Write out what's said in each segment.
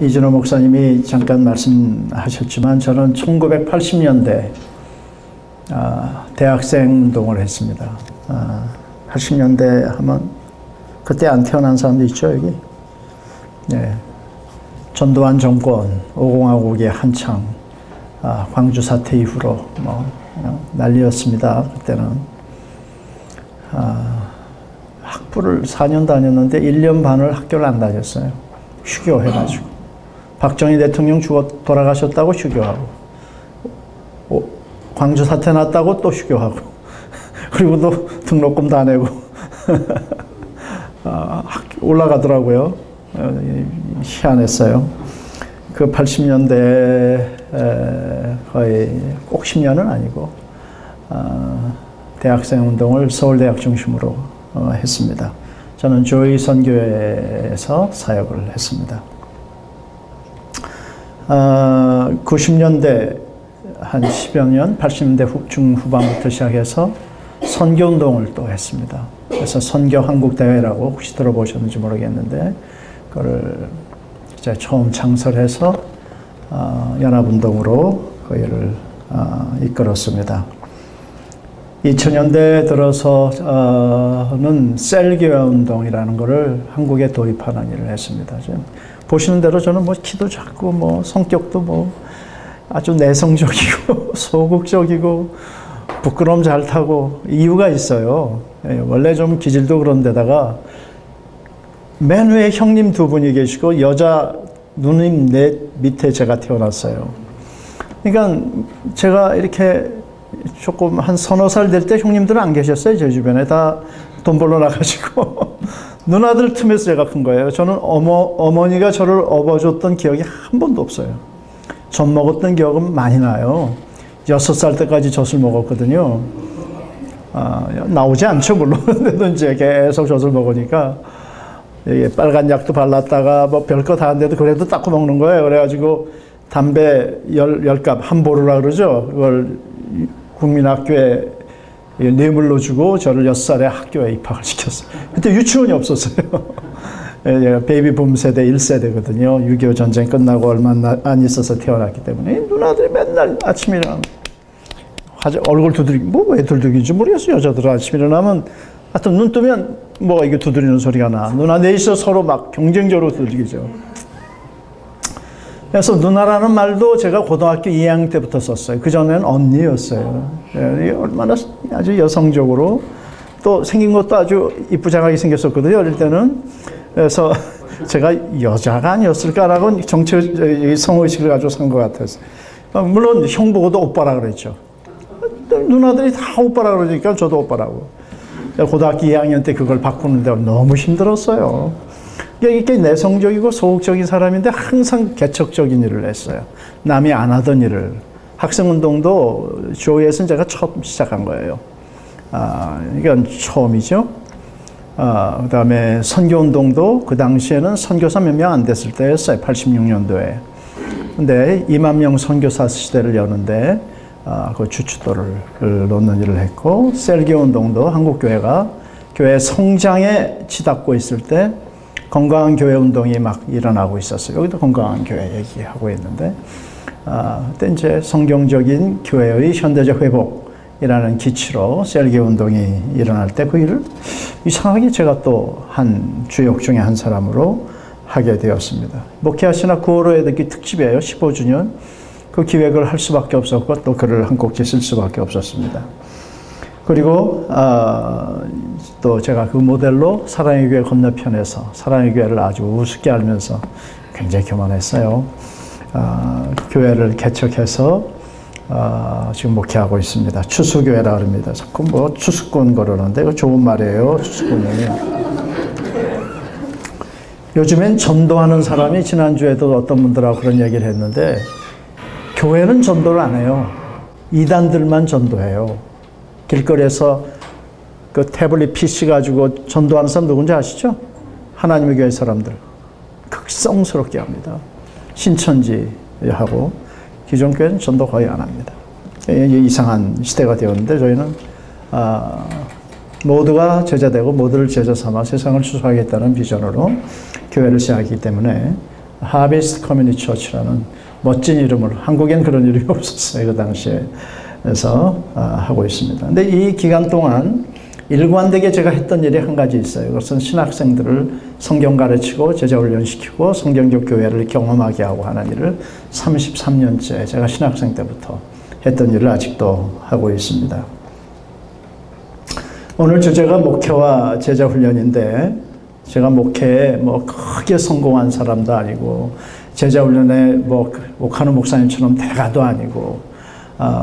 이준호 목사님이 잠깐 말씀하셨지만 저는 1980년대 대학생 운동을 했습니다. 80년대 하면 그때 안 태어난 사람도 있죠, 여기? 네. 전두환 정권, 5공화국이 한창 광주 사태 이후로 뭐 난리였습니다. 그때는 학부를 4년 다녔는데 1년 반을 학교를 안 다녔어요. 휴교해가지고 박정희 대통령 돌아가셨다고 휴교하고 광주 사태 났다고 또 휴교하고 그리고 또 등록금 다 내고 올라가더라고요. 희한했어요. 그 80년대 거의 꼭 10년은 아니고 대학생 운동을 서울대학 중심으로 했습니다. 저는 조이 선교회에서 사역을 했습니다. 90년대 한 10여 년, 80년대 중후반부터 시작해서 선교운동을 또 했습니다. 그래서 선교한국대회라고 혹시 들어보셨는지 모르겠는데 그걸 이제 처음 창설해서 연합운동으로 그 일을 이끌었습니다. 2000년대 들어서는 셀교회 운동이라는 것을 한국에 도입하는 일을 했습니다. 보시는 대로 저는 뭐 키도 작고 뭐 성격도 뭐 아주 내성적이고 소극적이고 부끄러움 잘 타고 이유가 있어요. 원래 좀 기질도 그런 데다가 맨 위에 형님 두 분이 계시고 여자 누님 넷 밑에 제가 태어났어요. 그러니까 제가 이렇게 조금 한 서너 살 될 때 형님들은 안 계셨어요. 제 주변에 다 돈 벌러 나가시고 누나들 틈에서 제가 큰 거예요. 저는 어머니가 저를 업어줬던 기억이 한 번도 없어요. 젖 먹었던 기억은 많이 나요. 6살 때까지 젖을 먹었거든요. 나오지 않죠 물론. 근데도 이제 계속 젖을 먹으니까 이게 빨간 약도 발랐다가 뭐 별거 다 하는데도 그래도 닦고 먹는 거예요. 그래가지고 담배 10갑 한 보루라 그러죠. 그걸 국민학교에 뇌물로 주고 저를 6살에 학교에 입학을 시켰어요. 그때 유치원이 없었어요. 베이비붐 세대 1세대거든요. 6.25 전쟁 끝나고 얼마 안 있어서 태어났기 때문에 누나들이 맨날 아침에 일어나면 얼굴 두드리기 뭐 왜 두드리는지 모르겠어요. 여자들은 아침에 일어나면 하여튼 눈 뜨면 뭐가 이게 두드리는 소리가 나. 누나 넷이서 서로 막 경쟁적으로 두드리죠. 그래서 누나라는 말도 제가 고등학교 2학년 때부터 썼어요. 그전에는 언니였어요. 얼마나 아주 여성적으로 또 생긴 것도 아주 이쁘장하게 생겼었거든요. 어릴 때는. 그래서 제가 여자가 아니었을까라고 성의식을 가지고 산 것 같았어요. 물론 형 보고도 오빠라 그랬죠. 누나들이 다 오빠라 그러니까 저도 오빠라고. 고등학교 2학년 때 그걸 바꾸는데 너무 힘들었어요. 이게 내성적이고 소극적인 사람인데 항상 개척적인 일을 했어요. 남이 안 하던 일을. 학생운동도 조이에서는 제가 처음 시작한 거예요. 이건 처음이죠. 그 다음에 선교운동도 그 당시에는 선교사 몇 명 안 됐을 때였어요. 86년도에. 근데 2만 명 선교사 시대를 여는데 그 주춧돌을 놓는 일을 했고, 셀교운동도 한국교회가 교회 성장에 치닫고 있을 때 건강한 교회 운동이 막 일어나고 있었어요. 여기도 건강한 교회 얘기하고 있는데, 그때 이제 성경적인 교회의 현대적 회복이라는 기치로 셀교 운동이 일어날 때 그 일을 이상하게 제가 또 한 주역 중에 한 사람으로 하게 되었습니다. 목회하시나 9월호에 듣기 특집이에요. 15주년. 그 기획을 할 수밖에 없었고 또 글을 한 꼭지 쓸 수밖에 없었습니다. 그리고 또 제가 그 모델로 사랑의 교회 건너편에서 사랑의 교회를 아주 우습게 알면서 굉장히 교만했어요. 교회를 개척해서 지금 목회하고 있습니다. 추수교회라 그럽니다. 자꾸 뭐 추수꾼 그러는데 그 좋은 말이에요. 추수꾼이. 요즘엔 전도하는 사람이 지난주에도 어떤 분들하고 그런 얘기를 했는데 교회는 전도를 안 해요. 이단들만 전도해요. 길거리에서 그 태블릿 PC 가지고 전도하는 사람 누군지 아시죠? 하나님의 교회 사람들. 극성스럽게 합니다. 신천지하고 기존 교회는 전도 거의 안 합니다. 이상한 시대가 되었는데 저희는 모두가 제자되고 모두를 제자 삼아 세상을 추수하겠다는 비전으로 교회를 시작했기 때문에 하베스트 커뮤니티 처치라는 멋진 이름으로, 한국엔 그런 이름이 없었어요. 그 당시에. 그래서 하고 있습니다. 근데 이 기간 동안 일관되게 제가 했던 일이 한 가지 있어요. 그것은 신학생들을 성경 가르치고 제자 훈련시키고 성경적 교회를 경험하게 하고 하는 일을 33년째 제가 신학생 때부터 했던 일을 아직도 하고 있습니다. 오늘 주제가 목회와 제자 훈련인데, 제가 목회에 뭐 크게 성공한 사람도 아니고 제자 훈련에 뭐 목하는 목사님처럼 대가도 아니고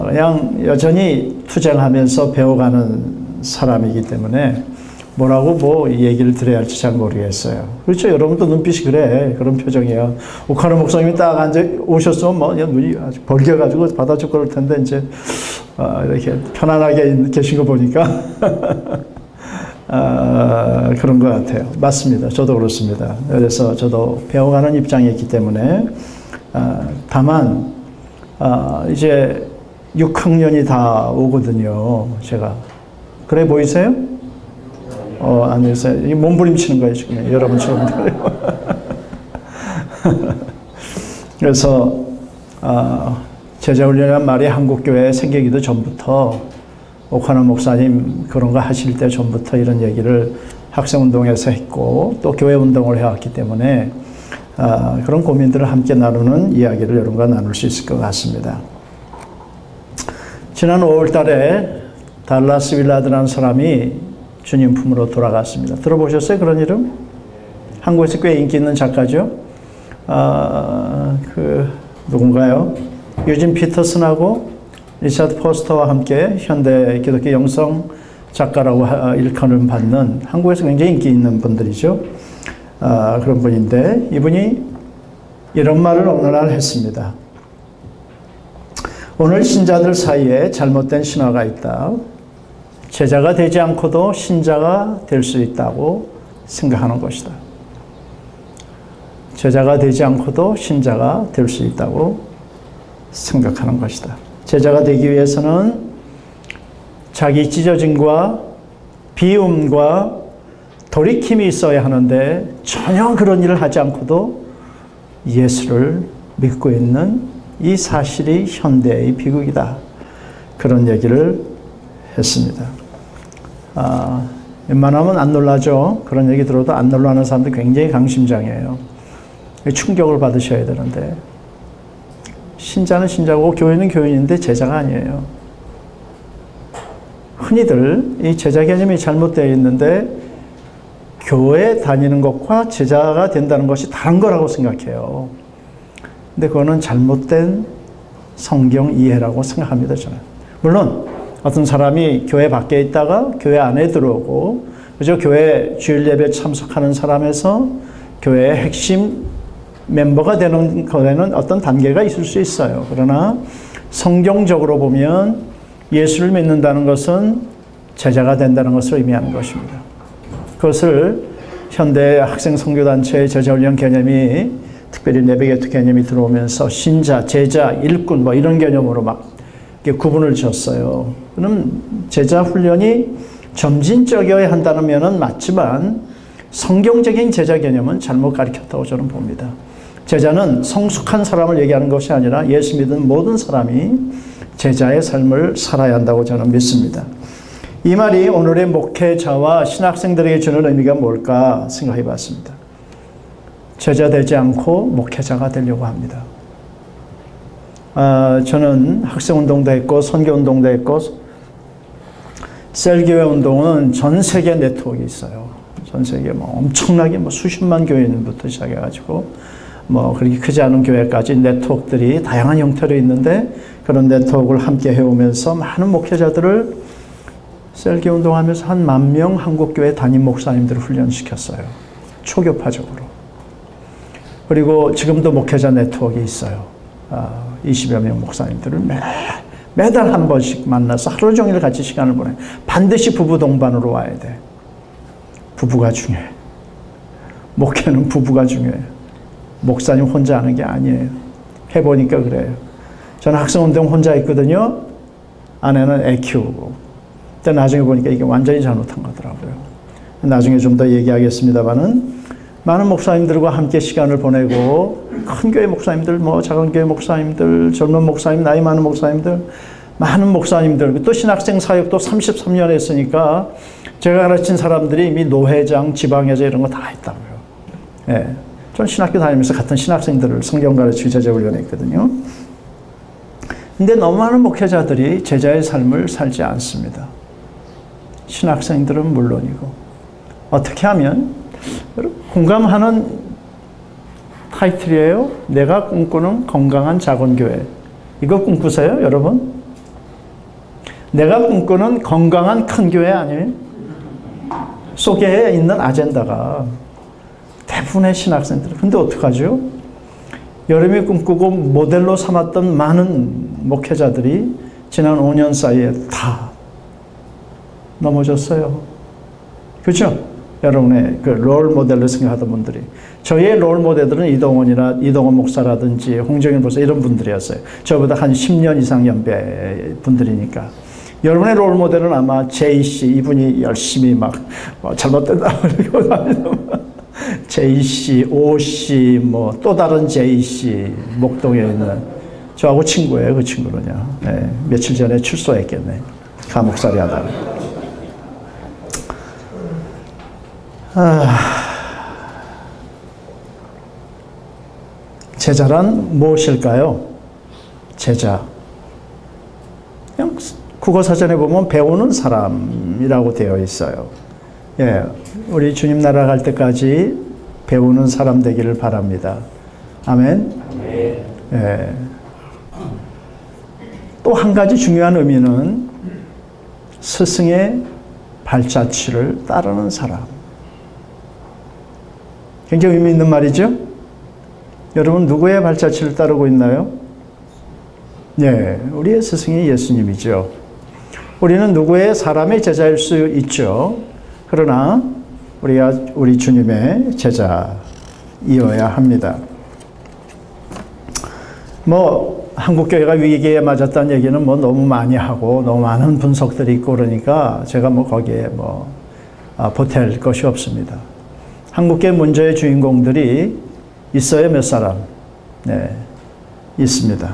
그냥 여전히 투쟁하면서 배워가는 사람이기 때문에 뭐라고 뭐 얘기를 드려야 할지 잘 모르겠어요. 그렇죠? 여러분도 눈빛이 그래. 그런 표정이에요. 오카노 목사님이 딱 앉아 오셨으면 뭐 눈이 아주 벌겨가지고 받아줄 그럴 텐데 이제 이렇게 편안하게 계신 거 보니까 그런 것 같아요. 맞습니다. 저도 그렇습니다. 그래서 저도 배워가는 입장에 있기 때문에 다만 이제 6학년이 다 오거든요. 제가 그래 보이세요? 아니세요? 몸부림치는 거예요 지금 여러분처럼. 그래서 제자훈련이라는 말이 한국교회에 생기기도 전부터, 오카노 목사님 그런 거 하실 때 전부터 이런 얘기를 학생운동에서 했고 또 교회운동을 해왔기 때문에 그런 고민들을 함께 나누는 이야기를 여러분과 나눌 수 있을 것 같습니다. 지난 5월 달에 달라스 윌라드라는 사람이 주님 품으로 돌아갔습니다. 들어보셨어요? 그런 이름? 한국에서 꽤 인기 있는 작가죠. 누군가요? 유진 피터슨하고 리차드 포스터와 함께 현대 기독교 영성 작가라고 일컬음 받는, 한국에서 굉장히 인기 있는 분들이죠. 그런 분인데 이분이 이런 말을 어느 날 했습니다. 오늘 신자들 사이에 잘못된 신화가 있다. 제자가 되지 않고도 신자가 될 수 있다고 생각하는 것이다. 제자가 되지 않고도 신자가 될 수 있다고 생각하는 것이다. 제자가 되기 위해서는 자기 찢어짐과 비움과 돌이킴이 있어야 하는데 전혀 그런 일을 하지 않고도 예수를 믿고 있는 이 사실이 현대의 비극이다. 그런 얘기를 했습니다. 웬만하면 안 놀라죠. 그런 얘기 들어도 안 놀라는 사람들 굉장히 강심장이에요. 충격을 받으셔야 되는데, 신자는 신자고 교회는 교인인데 제자가 아니에요. 흔히들 이 제자 개념이 잘못되어 있는데 교회 다니는 것과 제자가 된다는 것이 다른 거라고 생각해요. 근데 그거는 잘못된 성경 이해라고 생각합니다, 저는. 물론 어떤 사람이 교회 밖에 있다가 교회 안에 들어오고, 그저 교회 주일 예배 참석하는 사람에서 교회의 핵심 멤버가 되는 거에는 어떤 단계가 있을 수 있어요. 그러나 성경적으로 보면 예수를 믿는다는 것은 제자가 된다는 것을 의미하는 것입니다. 그것을 현대 학생 선교단체의 제자훈련 개념이, 특별히 내비게이터 개념이 들어오면서 신자, 제자, 일꾼 뭐 이런 개념으로 막 이렇게 구분을 지었어요. 그럼 제자 훈련이 점진적이어야 한다는 면은 맞지만 성경적인 제자 개념은 잘못 가르쳤다고 저는 봅니다. 제자는 성숙한 사람을 얘기하는 것이 아니라 예수 믿는 모든 사람이 제자의 삶을 살아야 한다고 저는 믿습니다. 이 말이 오늘의 목회자와 신학생들에게 주는 의미가 뭘까 생각해 봤습니다. 제자 되지 않고 목회자가 되려고 합니다. 저는 학생운동도 했고 선교운동도 했고 셀교회 운동은 전 세계 네트워크가 있어요. 전 세계 뭐 엄청나게 뭐 수십만 교인부터 시작해가지고 뭐 그렇게 크지 않은 교회까지 네트워크들이 다양한 형태로 있는데, 그런 네트워크를 함께 해오면서 많은 목회자들을 셀교 운동하면서 한 10,000명 한국교회 담임 목사님들을 훈련시켰어요. 초교파적으로. 그리고 지금도 목회자 네트워크가 있어요. 20여 명 목사님들을 매달 한 번씩 만나서 하루 종일 같이 시간을 보내. 반드시 부부 동반으로 와야 돼. 부부가 중요해. 목회는 부부가 중요해요. 목사님 혼자 하는 게 아니에요. 해보니까 그래요. 저는 학생운동 혼자 했거든요. 아내는 애 키우고. 근데 나중에 보니까 이게 완전히 잘못한 거더라고요. 나중에 좀 더 얘기하겠습니다만은 많은 목사님들과 함께 시간을 보내고 큰 교회 목사님들, 뭐 작은 교회 목사님들, 젊은 목사님, 나이 많은 목사님들, 많은 목사님들, 또 신학생 사역도 33년 했으니까 제가 가르친 사람들이 이미 노회장, 지방회장 이런 거 다 했다고요. 예. 전 신학교 다니면서 같은 신학생들을 성경 가르치기 제자훈련에 했거든요. 근데 너무 많은 목회자들이 제자의 삶을 살지 않습니다. 신학생들은 물론이고. 어떻게 하면 공감하는 타이틀이에요. 내가 꿈꾸는 건강한 작은교회. 이거 꿈꾸세요, 여러분? 내가 꿈꾸는 건강한 큰 교회 아니에요? 속에 있는 아젠다가 대부분의 신학생들. 근데 어떡하죠? 여러분이 꿈꾸고 모델로 삼았던 많은 목회자들이 지난 5년 사이에 다 넘어졌어요. 그렇죠? 여러분의 그 롤 모델로 생각하던 분들이. 저희의 롤 모델들은 이동원 목사라든지 홍정일 목사 이런 분들이었어요. 저보다 한 10년 이상 연배 분들이니까. 여러분의 롤 모델은 아마 JC, 이분이 열심히 막 잘못된다 그러고 다니는 JC, OC, 뭐 또 다른 JC, 목동에 있는 저하고 친구예요. 그 친구는요. 네, 며칠 전에 출소했겠네. 감옥살이 하다가. 제자란 무엇일까요? 제자. 그냥 국어사전에 보면 배우는 사람이라고 되어 있어요. 예, 우리 주님 나라 갈 때까지 배우는 사람 되기를 바랍니다. 아멘. 예. 또 한 가지 중요한 의미는 스승의 발자취를 따르는 사람. 굉장히 의미 있는 말이죠? 여러분 누구의 발자취를 따르고 있나요? 네, 우리의 스승이 예수님이죠. 우리는 누구의 사람의 제자일 수 있죠. 그러나 우리가 우리 주님의 제자이어야 합니다. 뭐 한국교회가 위기에 맞았다는 얘기는 뭐 너무 많이 하고 너무 많은 분석들이 있고 그러니까 제가 뭐 거기에 보탤 것이 없습니다. 한국교회 문제의 주인공들이 있어요, 몇 사람? 네, 있습니다.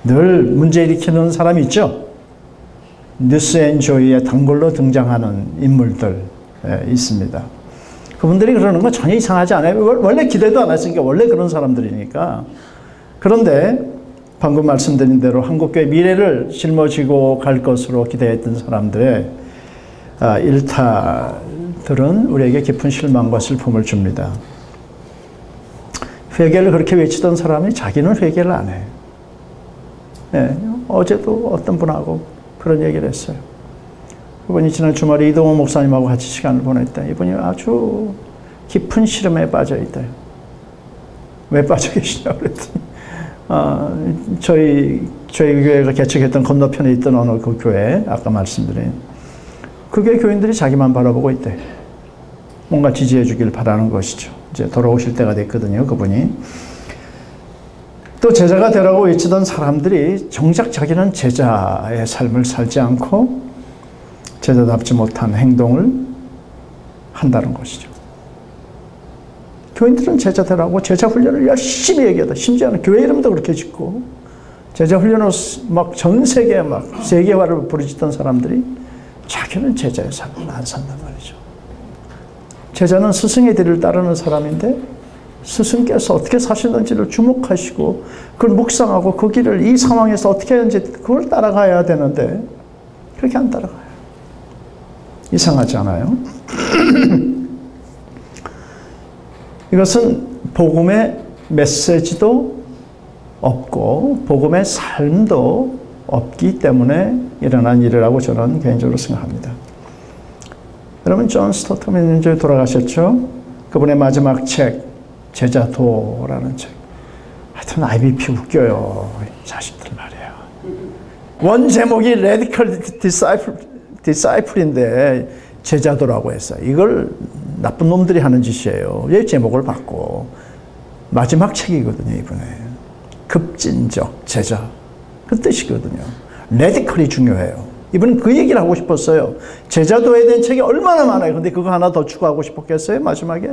늘 문제 일으키는 사람이 있죠. 뉴스앤조이에 단골로 등장하는 인물들 있습니다. 그분들이 그러는 건 전혀 이상하지 않아요. 원래 기대도 안 했으니까 원래 그런 사람들이니까. 그런데 방금 말씀드린 대로 한국교회 미래를 짊어지고 갈 것으로 기대했던 사람들의 일탈들은 우리에게 깊은 실망과 슬픔을 줍니다. 회개를 그렇게 외치던 사람이 자기는 회개를 안 해요. 네, 어제도 어떤 분하고 그런 얘기를 했어요. 그분이 지난 주말에 이동원 목사님하고 같이 시간을 보냈다. 이분이 아주 깊은 시름에 빠져 있대요. 왜 빠져 계시냐고 그랬더니 저희 교회가 개척했던 건너편에 있던 어느 그 교회, 아까 말씀드린 그 교회 교인들이 자기만 바라보고 있대. 뭔가 지지해 주길 바라는 것이죠. 이제 돌아오실 때가 됐거든요, 그분이. 또 제자가 되라고 외치던 사람들이 정작 자기는 제자의 삶을 살지 않고 제자답지 못한 행동을 한다는 것이죠. 교인들은 제자 되라고 제자 훈련을 열심히 얘기하다. 심지어는 교회 이름도 그렇게 짓고 제자 훈련을 막 전 세계에 막 세계화를 부르짖던 사람들이 자기는 제자의 삶을 안 산단 말이죠. 제자는 스승의 뒤를 따르는 사람인데 스승께서 어떻게 사시는지를 주목하시고 그걸 묵상하고 그 길을 이 상황에서 어떻게 하는지 그걸 따라가야 되는데 그렇게 안 따라가요. 이상하지 않아요? 이것은 복음의 메시지도 없고 복음의 삶도 없기 때문에 일어난 일이라고 저는 개인적으로 생각합니다. 여러분 존 스토트맨 이제 돌아가셨죠? 그분의 마지막 책 제자도라는 책. 하여튼 IBP 웃겨요. 자식들 말이에요. 원 제목이 Radical Disciple인데 제자도라고 했어요. 이걸 나쁜 놈들이 하는 짓이에요. 이 제목을 받고 마지막 책이거든요. 이번에 급진적 제자 그 뜻이거든요. 레디컬이 중요해요. 이분은 그 얘기를 하고 싶었어요. 제자도에 대한 책이 얼마나 많아요. 근데 그거 하나 더 추가하고 싶었겠어요? 마지막에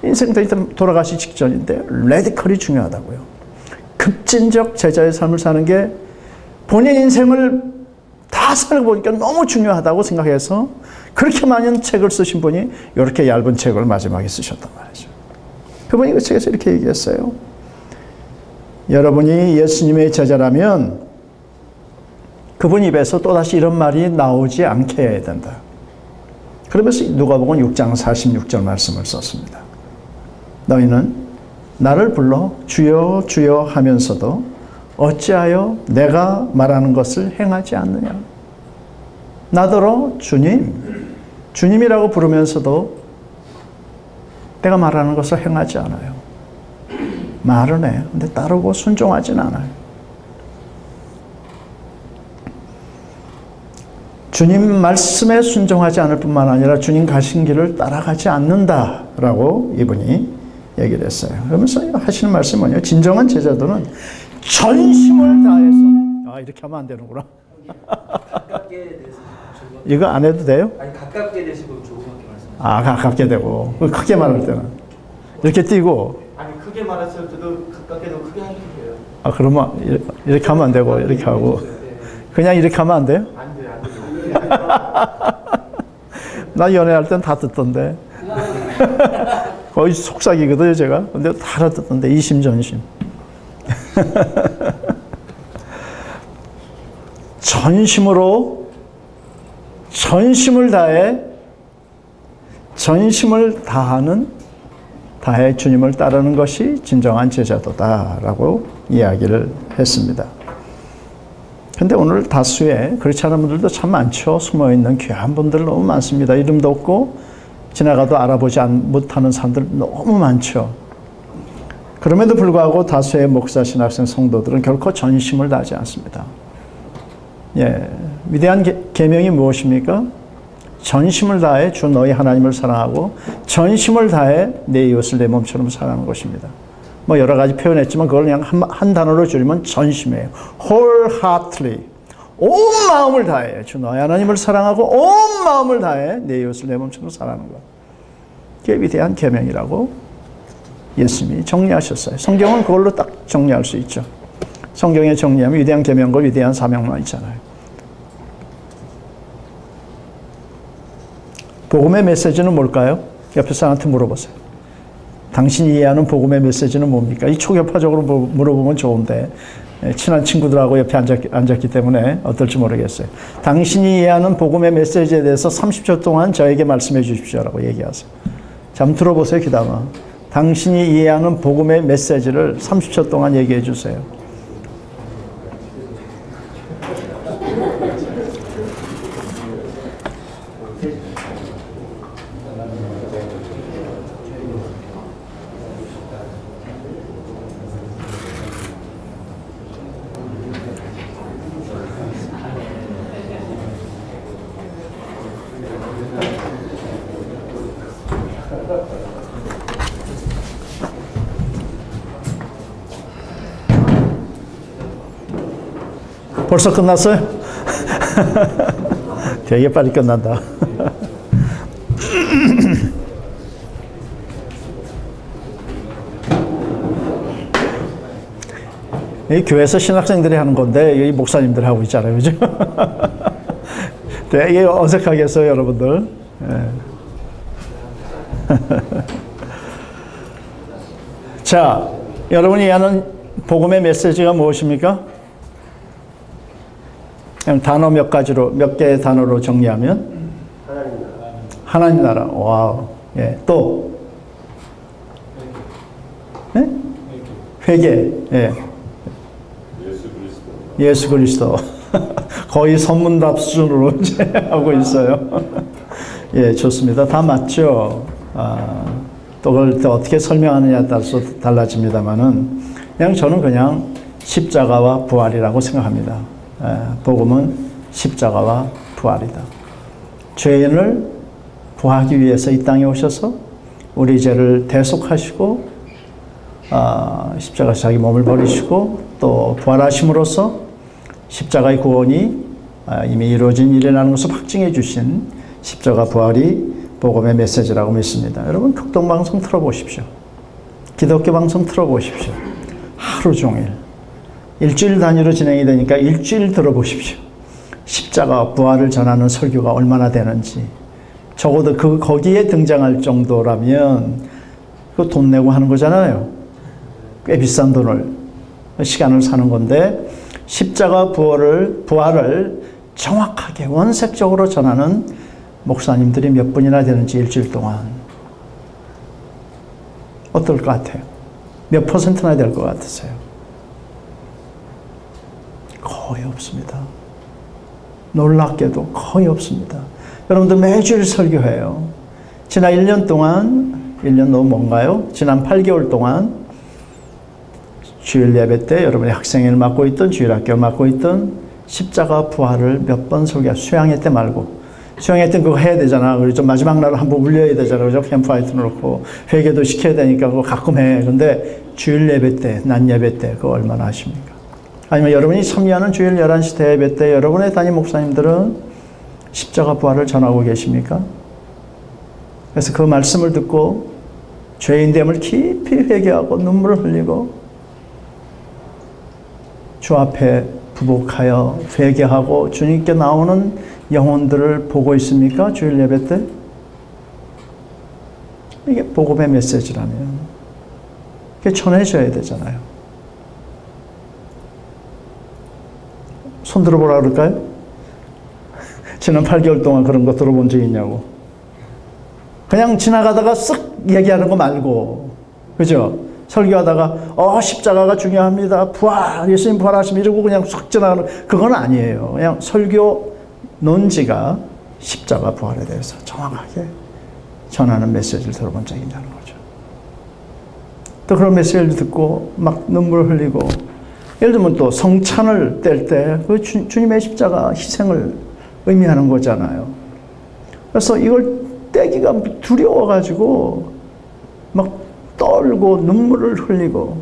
인생 돌아가시 직전인데 레디컬이 중요하다고요. 급진적 제자의 삶을 사는 게 본인 인생을 다 살고 보니까 너무 중요하다고 생각해서 그렇게 많은 책을 쓰신 분이 이렇게 얇은 책을 마지막에 쓰셨단 말이죠. 그분이 그 책에서 이렇게 얘기했어요. 여러분이 예수님의 제자라면 그분 입에서 또다시 이런 말이 나오지 않게 해야 된다. 그러면서 누가복음 6장 46절 말씀을 썼습니다. 너희는 나를 불러 주여 주여 하면서도 어찌하여 내가 말하는 것을 행하지 않느냐. 나더러 주님이라고 부르면서도 내가 말하는 것을 행하지 않아요. 말은 해요. 근데 따르고 순종하진 않아요. 주님 말씀에 순종하지 않을 뿐만 아니라 주님 가신 길을 따라가지 않는다라고 이분이 얘기를 했어요. 그러면서 하시는 말씀이 뭐냐면 진정한 제자들은 전심을 다해서 이렇게 하면 안 되는구나. 가깝게 되시고 이거 안 해도 돼요? 아니 가깝게 되시고 조그맣게 말씀하세요. 가깝게 되고 크게 말할 때는 이렇게 띄고 아니 크게 말했을 때도 가깝게도 크게 하는 거예요. 그러면 이렇게 하면 안 되고 이렇게 하고 그냥 이렇게 하면 안 돼요? 안 돼요. 나 연애할 땐 다 듣던데 거의 속삭이거든요 제가. 근데 다 듣던데 이심전심. 전심을 다해 주님을 따르는 것이 진정한 제자도다라고 이야기를 했습니다. 근데 오늘 다수의 그렇지 않은 분들도 참 많죠. 숨어있는 귀한 분들 너무 많습니다. 이름도 없고 지나가도 알아보지 못하는 사람들 너무 많죠. 그럼에도 불구하고 다수의 목사, 신학생, 성도들은 결코 전심을 다하지 않습니다. 위대한 계명이 무엇입니까? 전심을 다해 주 너희 하나님을 사랑하고 전심을 다해 내 이웃을 내 몸처럼 사랑하는 것입니다. 여러 가지 표현했지만 그걸 그냥 한 단어로 줄이면 전심이에요. wholeheartedly. 온 마음을 다해 주 너희 하나님을 사랑하고 온 마음을 다해 내 이웃을 내 몸처럼 사랑하는 것. 그게 위대한 계명이라고 예수님이 정리하셨어요. 성경은 그걸로 딱 정리할 수 있죠. 성경에 정리하면 위대한 계명과 위대한 사명만 있잖아요. 복음의 메시지는 뭘까요? 옆에 사람한테 물어보세요. 당신이 이해하는 복음의 메시지는 뭡니까? 이 초교파적으로 물어보면 좋은데 친한 친구들하고 옆에 앉았기 때문에 어떨지 모르겠어요. 당신이 이해하는 복음의 메시지에 대해서 30초 동안 저에게 말씀해 주십시오라고 얘기하세요. 자, 한번 들어보세요. 귀담아. 당신이 이해하는 복음의 메시지를 30초 동안 얘기해 주세요. 벌써 끝났어요? 되게 빨리 끝난다. 이 교회에서 신학생들이 하는 건데 이 목사님들이 하고 있잖아요. 그죠? 되게 어색하겠어요, 여러분들. 자, 여러분이 아는 복음의 메시지가 무엇입니까? 그냥 단어 몇 개의 단어로 정리하면 하나님 나라. 와우. 또 회개. 예수 그리스도. 거의 선문답 수준으로 이제 하고 있어요. 좋습니다. 다 맞죠. 또 그걸 또 어떻게 설명하느냐에 따라서 달라집니다만은 저는 그냥 십자가와 부활이라고 생각합니다. 복음은 십자가와 부활이다. 죄인을 구하기 위해서 이 땅에 오셔서 우리 죄를 대속하시고 십자가에서 자기 몸을 버리시고 또 부활하심으로써 십자가의 구원이 이미 이루어진 일이라는 것을 확증해 주신 십자가 부활이 복음의 메시지라고 믿습니다. 여러분 극동방송 틀어보십시오. 기독교 방송 틀어보십시오. 하루 종일 일주일 단위로 진행이 되니까 일주일 들어보십시오. 십자가 부활을 전하는 설교가 얼마나 되는지. 적어도 거기에 등장할 정도라면 그 돈 내고 하는 거잖아요. 꽤 비싼 돈을, 시간을 사는 건데 십자가 부활을 정확하게 원색적으로 전하는 목사님들이 몇 분이나 되는지 일주일 동안 어떨 것 같아요? 몇 퍼센트나 될 것 같으세요? 거의 없습니다. 놀랍게도 거의 없습니다. 여러분들 매주일 설교해요. 지난 1년 동안, 1년 너무 뭔가요? 지난 8개월 동안 주일 예배 때 여러분이 학생회를 맡고 있던, 주일학교를 맡고 있던 십자가 부활을 몇 번 수양회 때 말고. 수양회 때 그거 해야 되잖아. 그래서 마지막 날 한번 울려야 되잖아. 그죠? 캠프파이트 놓고 회개도 시켜야 되니까 그거 가끔 해. 근데 주일 예배 때, 낮 예배 때 그거 얼마나 하십니까? 아니면 여러분이 참여하는 주일 11시 대예배 때 여러분의 담임 목사님들은 십자가 부활을 전하고 계십니까? 그래서 그 말씀을 듣고 죄인됨을 깊이 회개하고 눈물을 흘리고 주 앞에 부복하여 회개하고 주님께 나오는 영혼들을 보고 있습니까? 주일 예배 때? 이게 복음의 메시지라면 이게 전해져야 되잖아요. 손 들어보라 그럴까요? 지난 8개월 동안 그런 거 들어본 적 있냐고. 그냥 지나가다가 쓱 얘기하는 거 말고, 그죠? 설교하다가 십자가가 중요합니다. 부활, 예수님 부활하시면 이러고 그냥 쑥 지나가는 그건 아니에요. 그냥 설교 논지가 십자가 부활에 대해서 정확하게 전하는 메시지를 들어본 적이 있냐는 거죠. 또 그런 메시지를 듣고 막 눈물을 흘리고, 예를 들면 또 성찬을 뗄 때 그 주님의 십자가 희생을 의미하는 거잖아요. 그래서 이걸 떼기가 두려워가지고 막 떨고 눈물을 흘리고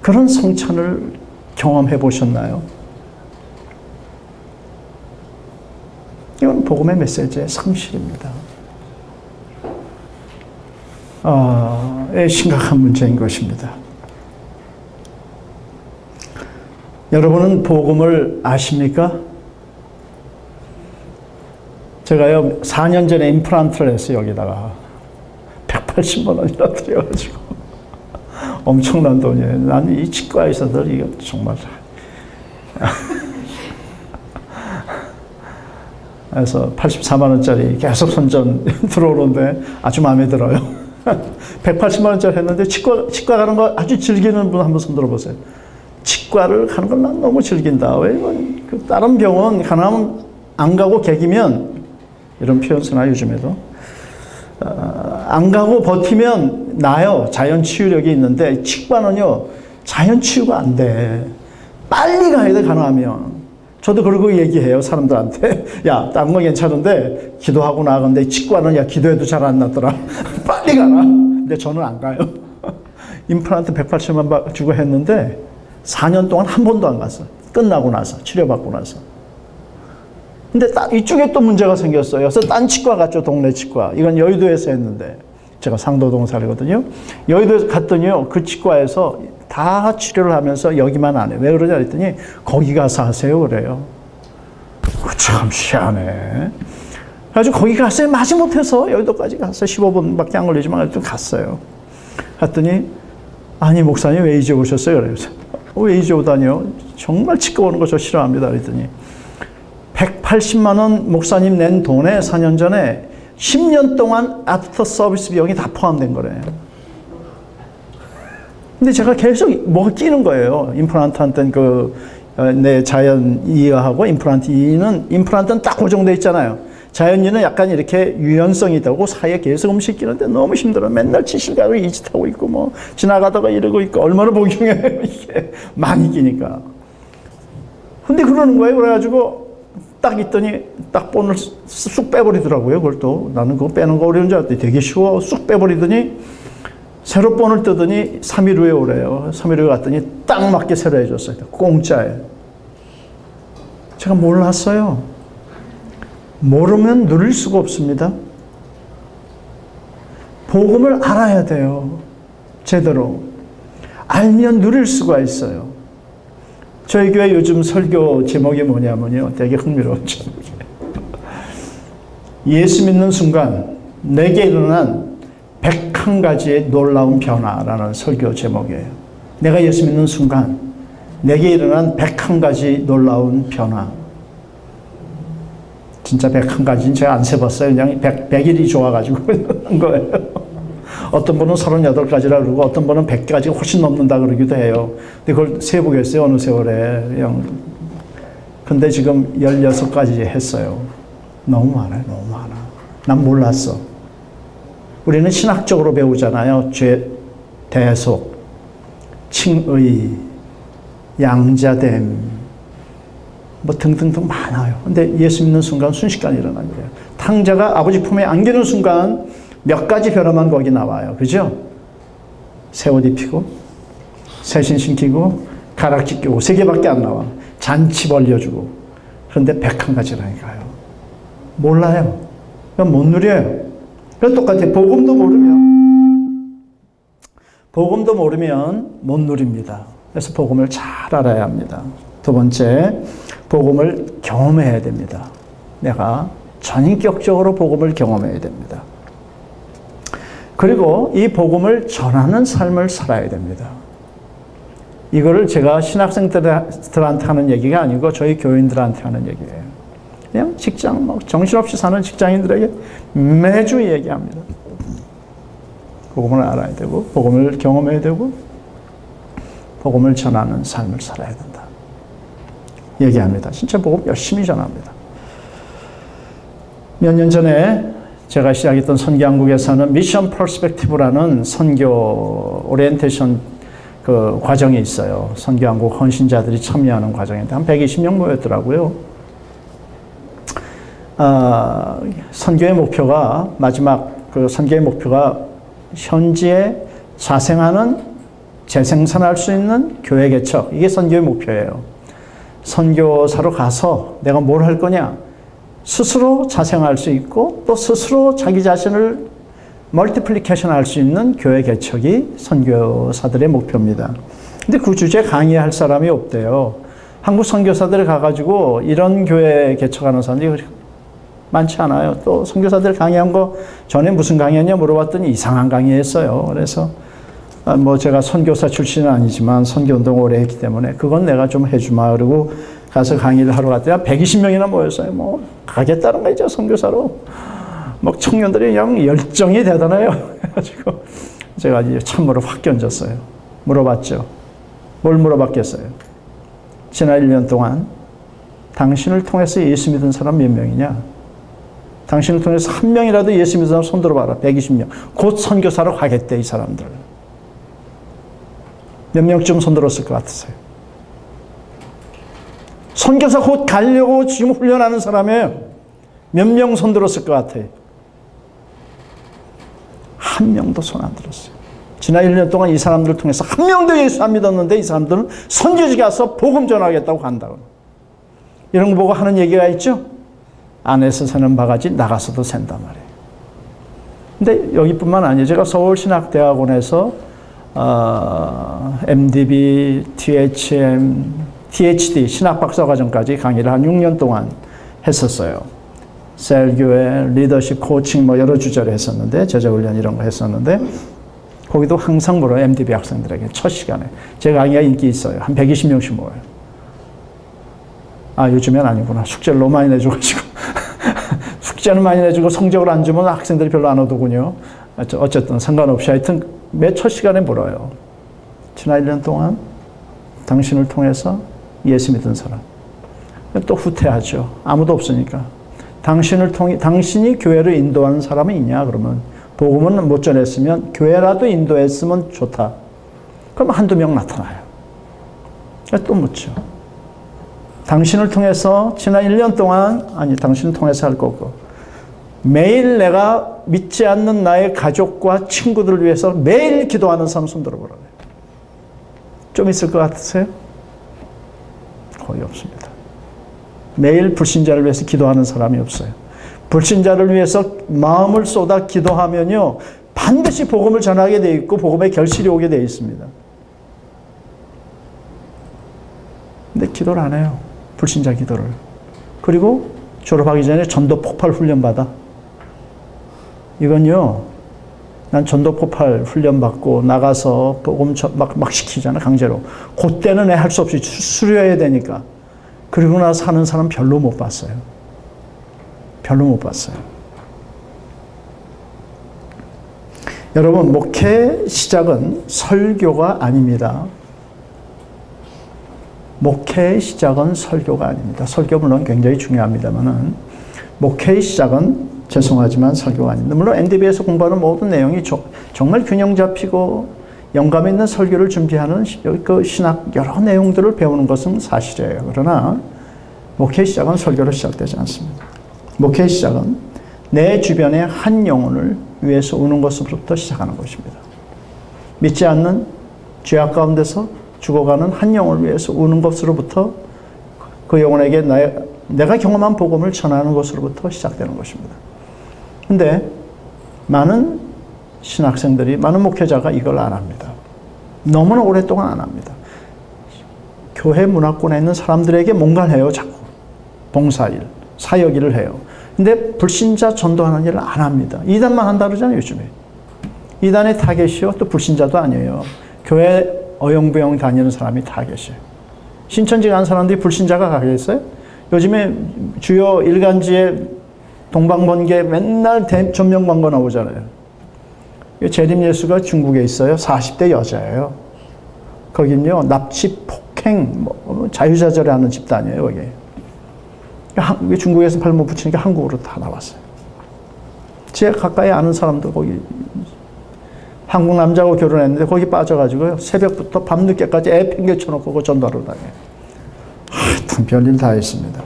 그런 성찬을 경험해 보셨나요? 이건 복음의 메시지의 상실입니다. 심각한 문제인 것입니다. 여러분은 복음을 아십니까? 제가요 4년 전에 임플란트를 했어요. 여기다가 180만 원이나 들여가지고 엄청난 돈이에요. 나는 이 치과에서들 이거 정말 그래서 84만 원짜리 계속 선전 들어오는데 아주 마음에 들어요. 180만 원짜리 했는데 치과 가는 거 아주 즐기는 분 한번 손 들어보세요. 치과를 가는 걸 난 너무 즐긴다. 왜냐면 그 다른 병원 가능하면 안 가고 개기면 이런 표현 쓰나 요즘에도 안 가고 버티면 나요. 자연 치유력이 있는데 치과는요 자연 치유가 안 돼. 빨리 가야 돼 가능하면. 저도 그러고 얘기해요 사람들한테. 야 다른 거 괜찮은데 기도하고 나가는데 치과는 야 기도해도 잘 안 낫더라. 빨리 가라. 근데 저는 안 가요. 임플란트 180만 주고 했는데 4년 동안 한 번도 안 갔어. 끝나고 나서 치료받고 나서. 근데 이쪽에 또 문제가 생겼어요. 그래서 딴 치과 갔죠. 동네 치과. 이건 여의도에서 했는데 제가 상도동 살거든요. 여의도에 갔더니요. 그 치과에서 다 치료를 하면서 여기만 안 해요. 왜 그러냐 했더니 거기 가서 하세요 그래요. 참 희한해. 그래가지고 거기 갔어요. 마지못해서 여의도까지 갔어요. 15분밖에 안 걸리지만 하여튼 갔어요. 갔더니 아니 목사님 왜 이제 오셨어요? 그래요. 왜 이제 오다니요? 정말 치과 오는 거 저 싫어합니다. 그랬더니 180만 원 목사님 낸 돈에 4년 전에 10년 동안 애프터 서비스 비용이 다 포함된 거래요. 근데 제가 계속 뭐가 끼는 거예요. 임플란트한테는 내 자연 이하고 임플란트 이는 임플란트는 딱 고정돼 있잖아요. 자연 이는 약간 이렇게 유연성이 있다고 사이에 계속 음식 끼는데 너무 힘들어. 맨날 치실 가고 이짓하고 있고 뭐 지나가다가 이러고 있고 얼마나 복용해요 이게 많이 끼니까. 근데 그러는 거예요. 그래가지고 딱 있더니 딱 본을 쑥 빼버리더라고요. 그걸 또 나는 그거 빼는 거 어려운 줄 알았더니 되게 쉬워. 쑥 빼버리더니 새로 본을 뜨더니 3일 후에 오래요. 3일 후에 갔더니 딱 맞게 새로 해줬어요. 공짜에. 제가 몰랐어요. 모르면 누릴 수가 없습니다. 복음을 알아야 돼요. 제대로. 알면 누릴 수가 있어요. 저희 교회 요즘 설교 제목이 뭐냐면요. 되게 흥미로운 제목이에요. 예수 믿는 순간 내게 일어난 101가지의 놀라운 변화라는 설교 제목이에요. 내가 예수 믿는 순간 내게 일어난 101가지 놀라운 변화. 진짜 101가지는 제가 안 세봤어요. 그냥 100일이 좋아가지고 한 거예요. 어떤 분은 38가지라 그러고 어떤 분은 100가지가 훨씬 넘는다 그러기도 해요. 근데 그걸 세보겠어요. 어느 세월에. 그냥. 근데 지금 16가지 했어요. 너무 많아요. 너무 많아. 난 몰랐어. 우리는 신학적으로 배우잖아요. 죄, 대속, 칭의, 양자됨, 뭐 등등등 많아요. 근데 예수 믿는 순간 순식간에 일어난 거예요. 탕자가 아버지 품에 안기는 순간 몇 가지 변화만 거기 나와요. 그죠? 새 옷 입히고, 새신 신기고, 가락지 끼고, 3개밖에 안 나와. 잔치 벌려주고. 그런데 101가지라니까요. 몰라요. 그럼 못 누려요. 그럼 똑같아요. 복음도 모르면 못 누립니다. 그래서 복음을 잘 알아야 합니다. 두 번째, 복음을 경험해야 됩니다. 내가 전인격적으로 복음을 경험해야 됩니다. 그리고 이 복음을 전하는 삶을 살아야 됩니다. 이거를 제가 신학생들한테 하는 얘기가 아니고 저희 교인들한테 하는 얘기예요. 그냥 직장, 정신없이 사는 직장인들에게 매주 얘기합니다. 복음을 알아야 되고, 복음을 경험해야 되고, 복음을 전하는 삶을 살아야 된다. 얘기합니다. 진짜 복음 열심히 전합니다. 몇 년 전에 제가 시작했던 선교한국에서는 미션 퍼스펙티브라는 선교 오리엔테이션 그 과정이 있어요. 선교한국 헌신자들이 참여하는 과정인데 한 120명 모였더라고요. 선교의 목표가 마지막 그 선교의 목표가 현지에 자생하는 재생산할 수 있는 교회 개척. 이게 선교의 목표예요. 선교사로 가서 내가 뭘 할 거냐? 스스로 자생할 수 있고 또 스스로 자기 자신을 멀티플리케이션 할 수 있는 교회 개척이 선교사들의 목표입니다. 근데 그 주제에 강의할 사람이 없대요. 한국 선교사들이 가가지고 이런 교회 개척하는 사람들이 많지 않아요. 또 선교사들 강의한 거 전에 무슨 강의했냐 물어봤더니 이상한 강의했어요. 그래서 뭐 제가 선교사 출신은 아니지만 선교운동 오래 했기 때문에 그건 내가 좀 해주마. 그리고 가서 강의를 하러 갔더니 120명이나 모였어요. 뭐 가겠다는 거죠. 선교사로. 뭐 청년들이 그냥 열정이 대단해요. 그래가지고 제가 이제 참으로 확 견졌어요. 물어봤죠. 뭘 물어봤겠어요? 지난 1년 동안 당신을 통해서 예수 믿은 사람 몇 명이냐? 당신을 통해서 한 명이라도 예수 믿은 사람 손 들어봐라. 120명. 곧 선교사로 가겠대 이 사람들. 몇 명쯤 손 들었을 것 같으세요? 선교사 곧 가려고 지금 훈련하는 사람이에요. 몇 명 손 들었을 것 같아요? 한 명도 손 안 들었어요. 지난 1년 동안 이 사람들을 통해서 한 명도 예수 안 믿었는데 이 사람들은 선교지 가서 복음 전하겠다고 간다고. 이런 거 보고 하는 얘기가 있죠? 안에서 새는 바가지 나가서도 샌단 말이에요. 근데 여기뿐만 아니에요. 제가 서울신학대학원에서 MDB, THM, THD 신학박사과정까지 강의를 한 6년 동안 했었어요. 셀교회, 리더십 코칭 뭐 여러 주제를 했었는데 제자훈련 이런 거 했었는데 거기도 항상 물어요. MDB 학생들에게 첫 시간에. 제 강의가 인기 있어요. 한 120명씩 모여요. 아 요즘엔 아니구나. 숙제를 너무 많이 내줘가지고 숙제는 많이 내주고 성적을 안 주면 학생들이 별로 안 오더군요. 어쨌든 상관없이 하여튼 매 첫 시간에 물어요. 지난 1년 동안 당신을 통해서 예수 믿은 사람. 또 후퇴하죠. 아무도 없으니까. 당신이 교회를 인도하는 사람이 있냐? 그러면 복음은 못 전했으면 교회라도 인도했으면 좋다. 그럼 한두 명 나타나요. 또 묻죠. 당신을 통해서 지난 1년 동안 아니 당신을 통해서 할 거고 매일 내가 믿지 않는 나의 가족과 친구들을 위해서 매일 기도하는 사람 손 들어보라고요. 좀 있을 것 같으세요? 거의 없습니다. 매일 불신자를 위해서 기도하는 사람이 없어요. 불신자를 위해서 마음을 쏟아 기도하면요. 반드시 복음을 전하게 돼 있고 복음의 결실이 오게 돼 있습니다. 근데 기도를 안 해요. 불신자 기도를. 그리고 졸업하기 전에 전도 폭발 훈련 받아. 이건요, 난 전도 폭발 훈련 받고 나가서 복음 막 시키잖아, 강제로. 그때는 할 수 없이 수료해야 되니까. 그리고 나서 하는 사람 별로 못 봤어요. 별로 못 봤어요. 여러분, 목회 시작은 설교가 아닙니다. 목회의 시작은 설교가 아닙니다. 설교 물론 굉장히 중요합니다만은 목회의 시작은 죄송하지만 설교가 아닙니다. 물론 NDB에서 공부하는 모든 내용이 정말 균형 잡히고 영감 있는 설교를 준비하는 그 신학 여러 내용들을 배우는 것은 사실이에요. 그러나 목회의 시작은 설교로 시작되지 않습니다. 목회의 시작은 내 주변의 한 영혼을 위해서 우는 것으로부터 시작하는 것입니다. 믿지 않는 죄악 가운데서 죽어가는 한 영혼을 위해서 우는 것으로부터 그 영혼에게 내가 경험한 복음을 전하는 것으로부터 시작되는 것입니다. 근데 많은 신학생들이, 많은 목회자가 이걸 안 합니다. 너무나 오랫동안 안 합니다. 교회 문화권에 있는 사람들에게 뭔가를 해요, 자꾸. 봉사일, 사역일을 해요. 근데 불신자 전도하는 일을 안 합니다. 이단만 한다 그러잖아요, 요즘에. 이단의 타겟이요, 또 불신자도 아니에요. 교회 어영부영 다니는 사람이 타겟이에요. 신천지 간 사람들이 불신자가 가겠어요? 요즘에 주요 일간지에 동방번개 맨날 전면 광고 나오잖아요. 재림 예수가 중국에 있어요. 40대 여자예요. 거긴요, 납치, 폭행, 자유자재를 하는 집단이에요, 거기. 중국에서 발못 붙이니까 한국으로 다 나왔어요. 제 가까이 아는 사람도 거기 한국 남자하고 결혼했는데 거기 빠져가지고요, 새벽부터 밤늦게까지 애 팽개쳐놓고 그 전도하러 다녀요. 하여튼 별일 다 했습니다.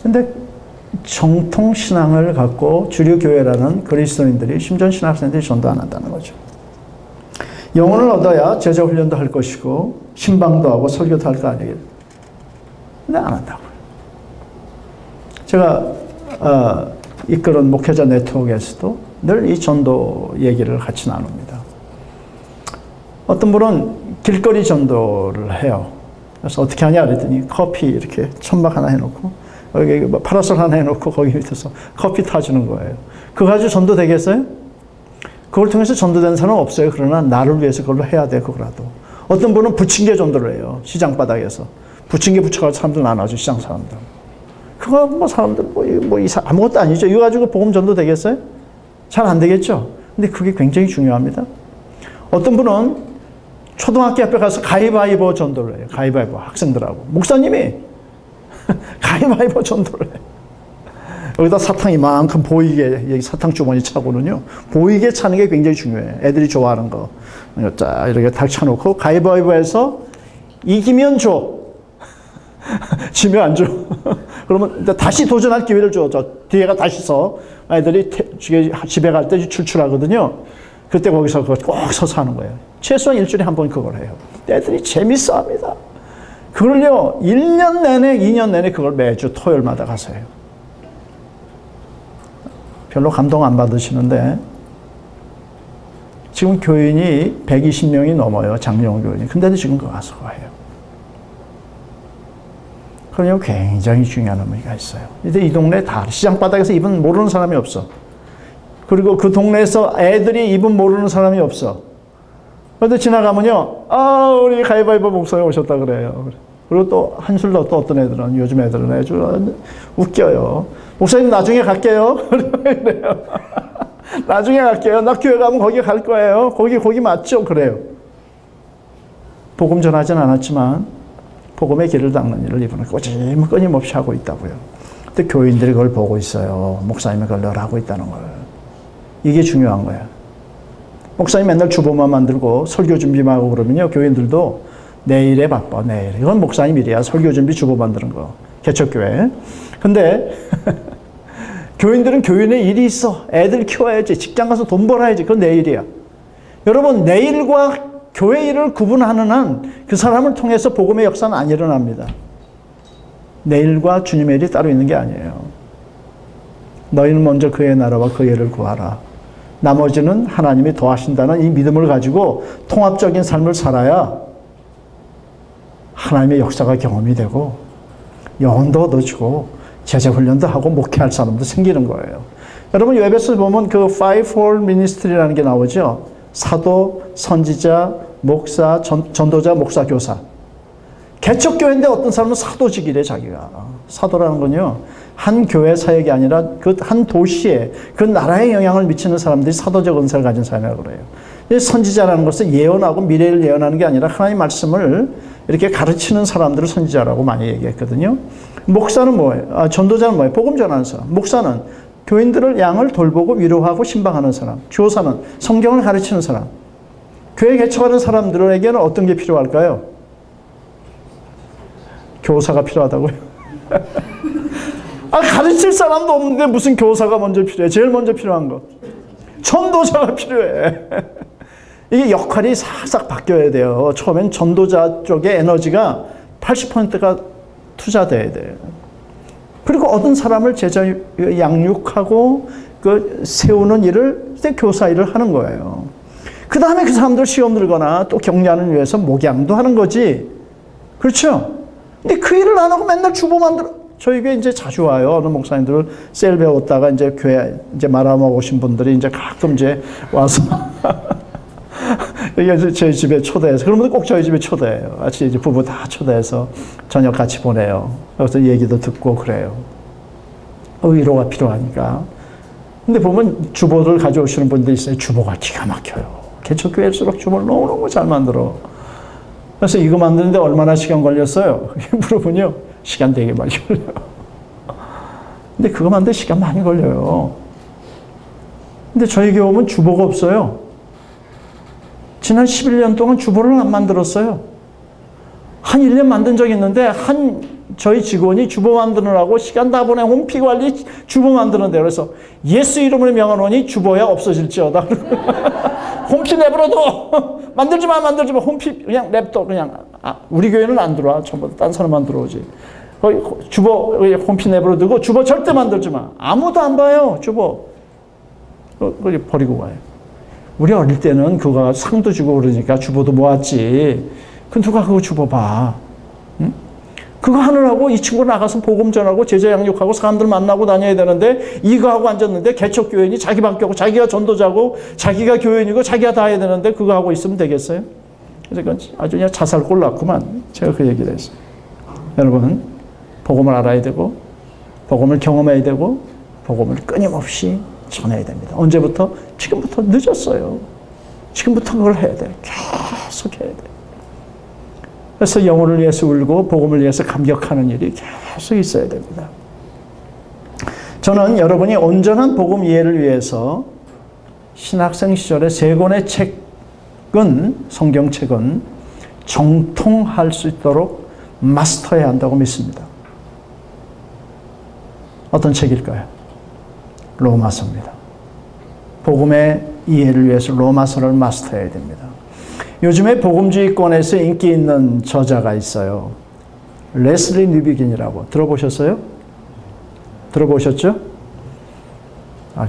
근데 정통 신앙을 갖고 주류 교회라는 그리스도인들이, 심지어 신학생들이 전도 안 한다는 거죠. 영혼을 얻어야 제자 훈련도 할 것이고 신방도 하고 설교도 할 거 아니에요. 근데 안 한다고요. 제가 이끄는 목회자 네트워크에서도 늘 이 전도 얘기를 같이 나눕니다. 어떤 분은 길거리 전도를 해요. 그래서 어떻게 하냐 그랬더니 커피 이렇게 천막 하나 해놓고 여기 파라솔 하나 해놓고 거기 밑에서 커피 타주는 거예요. 그거 가지고 전도 되겠어요? 그걸 통해서 전도된 사람은 없어요. 그러나 나를 위해서 그걸로 해야 돼, 그거라도. 어떤 분은 부침개 전도를 해요. 시장 바닥에서. 부침개 붙여가지고 사람들 나눠줘, 시장 사람들. 그거 뭐 사람들 아무것도 아니죠. 이거 가지고 복음 전도 되겠어요? 잘 안 되겠죠? 근데 그게 굉장히 중요합니다. 어떤 분은 초등학교 앞에 가서 가위바위보 전도를 해요. 가위바위보, 학생들하고. 목사님이 가위바위보 전도를 해요. 여기다 사탕 이만큼 보이게, 여기 사탕 주머니 차고는요, 보이게 차는 게 굉장히 중요해요. 애들이 좋아하는 거. 자, 이렇게 탁 차놓고, 가위바위보해서 이기면 줘. 지면 안 줘. 그러면 다시 도전할 기회를 줘. 저 뒤에가 다시 서. 아이들이 집에 갈 때 출출하거든요. 그때 거기서 꼭 서서 하는 거예요. 최소한 일주일에 한 번 그걸 해요. 애들이 재밌어 합니다. 그걸요, 1년 내내, 2년 내내 그걸 매주 토요일마다 가서 해요. 별로 감동 안 받으시는데, 지금 교인이 120명이 넘어요. 장려원 교인이. 근데도 지금 그거 가서 해요. 그러면 굉장히 중요한 의미가 있어요. 근데 이 동네 다 시장 바닥에서 이분 모르는 사람이 없어. 그리고 그 동네에서 애들이 이분 모르는 사람이 없어. 그런데 지나가면요, 우리 가위바위보 목사님 오셨다 그래요. 그리고 또 한술 더 또 어떤 애들은, 요즘 애들은 아주 웃겨요. 목사님 나중에 갈게요. 그래요. 나중에 갈게요. 나 교회 가면 거기 갈 거예요. 거기 맞죠? 그래요. 복음 전하진 않았지만 복음의 길을 닦는 일을 이분은 끊임없이 하고 있다고요. 근데 교인들이 그걸 보고 있어요. 목사님이 그걸 늘 하고 있다는 걸. 이게 중요한 거예요. 목사님 맨날 주보만 만들고 설교 준비만 하고 그러면요, 교인들도 내일에 바빠, 내일. 이건 목사님 일이야. 설교 준비 주보 만드는 거. 개척교회. 근데 교인들은 교인의 일이 있어. 애들 키워야지. 직장 가서 돈 벌어야지. 그건 내 일이야. 여러분, 내일과 교회 일을 구분하는 한 그 사람을 통해서 복음의 역사는 안 일어납니다. 내일과 주님의 일이 따로 있는 게 아니에요. 너희는 먼저 그의 나라와 그의 의를 구하라. 나머지는 하나님이 도와신다는 이 믿음을 가지고 통합적인 삶을 살아야 하나님의 역사가 경험이 되고 영혼도 얻어지고 제자훈련도 하고 목회할 사람도 생기는 거예요. 여러분 에베소서 보면 그 fivefold ministry라는 게 나오죠. 사도, 선지자, 목사, 전도자, 목사, 교사. 개척교회인데 어떤 사람은 사도직이래 자기가. 사도라는 건요. 한 교회 사역이 아니라 그 한 도시에 그 나라에 영향을 미치는 사람들이 사도적 은사를 가진 사람이라고 그래요. 선지자라는 것은 예언하고 미래를 예언하는 게 아니라 하나님의 말씀을 이렇게 가르치는 사람들을 선지자라고 많이 얘기했거든요. 목사는 뭐예요? 전도자는 뭐예요? 복음 전하는 사람. 목사는 교인들을 양을 돌보고 위로하고 신방하는 사람. 교사는 성경을 가르치는 사람. 교회 개척하는 사람들에게는 어떤 게 필요할까요? 교사가 필요하다고요? 가르칠 사람도 없는데 무슨 교사가 먼저 필요해? 제일 먼저 필요한 거. 전도자가 필요해. 이게 역할이 싹싹 바뀌어야 돼요. 처음엔 전도자 쪽의 에너지가 80%가 투자돼야 돼요. 그리고 얻은 사람을 제자 양육하고 그 세우는 일을 교사 일을 하는 거예요. 그 다음에 그 사람들 시험 들거나 또 격려하는 위해서 목양도 하는 거지. 그렇죠? 근데 그 일을 안 하고 맨날 주보 만들어. 저희 교회 이제 자주 와요. 어느 목사님들 셀 배웠다가 이제 교회 이제 말아먹 오신 분들이 이제 가끔 이제 와서 여기 저희 집에 초대해서 그러면 꼭 저희 집에 초대해요. 같이 이제 부부 다 초대해서 저녁 같이 보내요. 그래서 얘기도 듣고 그래요. 위로가 필요하니까. 근데 보면 주보를 가져오시는 분들이 있어요. 주보가 기가 막혀요. 개척교회일수록 주보를 너무너무 잘 만들어. 그래서 이거 만드는데 얼마나 시간 걸렸어요? 물어보면요. 시간 되게 많이 걸려요. 근데 그거 만드는데 시간 많이 걸려요. 근데 저희 교회 오면 주보가 없어요. 지난 11년 동안 주보를 안 만들었어요. 한 1년 만든 적이 있는데 저희 직원이 주보 만드느라고 시간 다 보내 홈피 관리 주보 만드는데 그래서 예수 이름으로 명하노니 주보야 없어질지어다. 홈피 내버려둬. 만들지 마. 홈피 그냥 냅둬. 그냥 우리 교회는 안 들어와. 전부 딴 사람만 들어오지. 주보 홈피 내버려두고 주보 절대 만들지 마. 아무도 안 봐요. 주보. 버리고 가요. 우리 어릴 때는 그거 상도 주고 그러니까 주보도 모았지. 그 누가 그거 주보 봐. 응? 그거 하느라고 이 친구 나가서 복음 전하고 제자 양육하고 사람들 만나고 다녀야 되는데 이거 하고 앉았는데 개척교회니 자기 바뀌고 자기가 전도자고 자기가 교인이고 자기가 다 해야 되는데 그거 하고 있으면 되겠어요? 그래서 아주 그냥 자살골 났구만. 제가 그 얘기를 했어요. 여러분 복음을 알아야 되고 복음을 경험해야 되고 복음을 끊임없이 전해야 됩니다. 언제부터? 지금부터 늦었어요. 지금부터 그걸 해야 돼. 계속 해야 돼. 그래서 영혼을 위해서 울고 복음을 위해서 감격하는 일이 계속 있어야 됩니다. 저는 여러분이 온전한 복음 이해를 위해서 신학생 시절에 3권의 책은 성경책은 정통할 수 있도록 마스터해야 한다고 믿습니다. 어떤 책일까요? 로마서입니다. 복음의 이해를 위해서 로마서를 마스터해야 됩니다. 요즘에 복음주의권에서 인기 있는 저자가 있어요. 레슬리 뉴비긴이라고. 들어보셨어요? 들어보셨죠?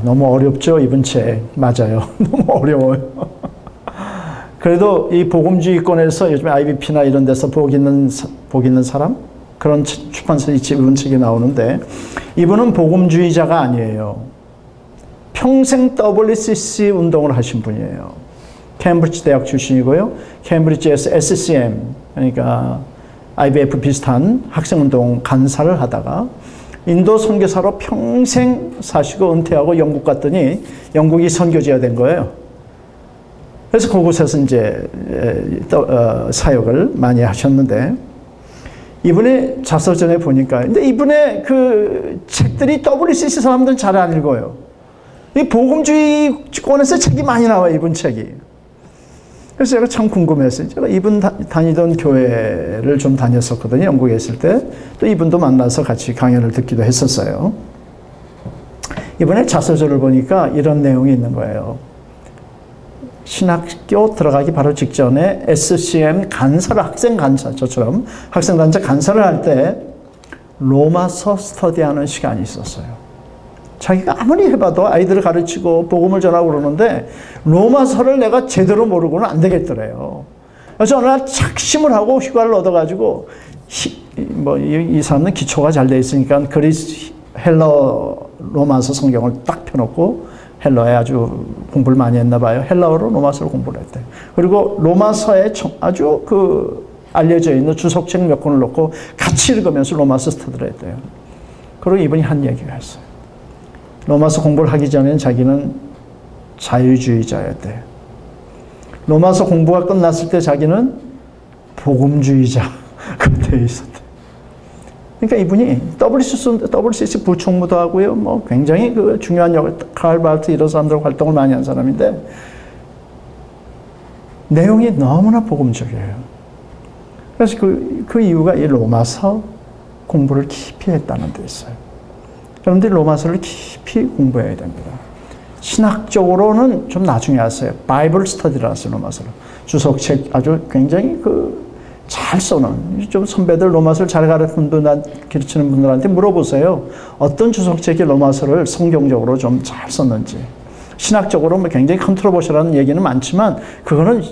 너무 어렵죠? 이분 책. 맞아요. 너무 어려워요. 그래도 이 복음주의권에서 요즘에 IBP나 이런 데서 복 있는 사람? 그런 출판사에 이분 책이 나오는데 이분은 복음주의자가 아니에요. 평생 WCC 운동을 하신 분이에요. 캠브리지 대학 출신이고요. 캠브리지에서 SCM, 그러니까 IBF 비슷한 학생운동 간사를 하다가 인도 선교사로 평생 사시고 은퇴하고 영국 갔더니 영국이 선교지가 된 거예요. 그래서 그곳에서 이제 사역을 많이 하셨는데 이분의 자서전에 보니까 근데 이분의 그 책들이 WCC 사람들은 잘 안 읽어요. 이 복음주의권에서 책이 많이 나와요. 이분 책이. 그래서 제가 참 궁금했어요. 제가 이분 다니던 교회를 좀 다녔었거든요. 영국에 있을 때. 또 이분도 만나서 같이 강연을 듣기도 했었어요. 이번에 자서전을 보니까 이런 내용이 있는 거예요. 신학교 들어가기 바로 직전에 SCM 간사를 학생 간사, 저처럼 학생 간사를 할 때 로마서 스터디하는 시간이 있었어요. 자기가 아무리 해봐도 아이들을 가르치고 복음을 전하고 그러는데 로마서를 내가 제대로 모르고는 안 되겠더래요. 그래서 어느 날 착심을 하고 휴가를 얻어가지고 이 사람은 기초가 잘 돼 있으니까 그리스 헬러 로마서 성경을 딱 펴놓고 헬러에 아주 공부를 많이 했나 봐요. 헬라어로 로마서를 공부를 했대요. 그리고 로마서에 아주 알려져 있는 주석책 몇 권을 놓고 같이 읽으면서 로마서 스터디를 했대요. 그리고 이분이 한 얘기가 있어요. 로마서 공부를 하기 전엔 자기는 자유주의자였대요. 로마서 공부가 끝났을 때 자기는 복음주의자 그때 있었대요. 그러니까 이분이 WCC 부총무도 하고요. 뭐 굉장히 중요한 역할, 칼 바르트 이런 사람들 활동을 많이 한 사람인데 내용이 너무나 복음적이에요. 그래서 그 이유가 이 로마서 공부를 깊이 했다는 데 있어요. 여러분들이 로마서를 깊이 공부해야 됩니다. 신학적으로는 좀 나중에 하세요. 바이블 스터디를 하세요, 로마서를. 주석책 아주 굉장히 잘 써놓은, 좀 선배들 로마서를 잘 가르치는 분들한테 물어보세요. 어떤 주석책이 로마서를 성경적으로 좀 잘 썼는지. 신학적으로 뭐 굉장히 컨트로버셜한 얘기는 많지만 그거는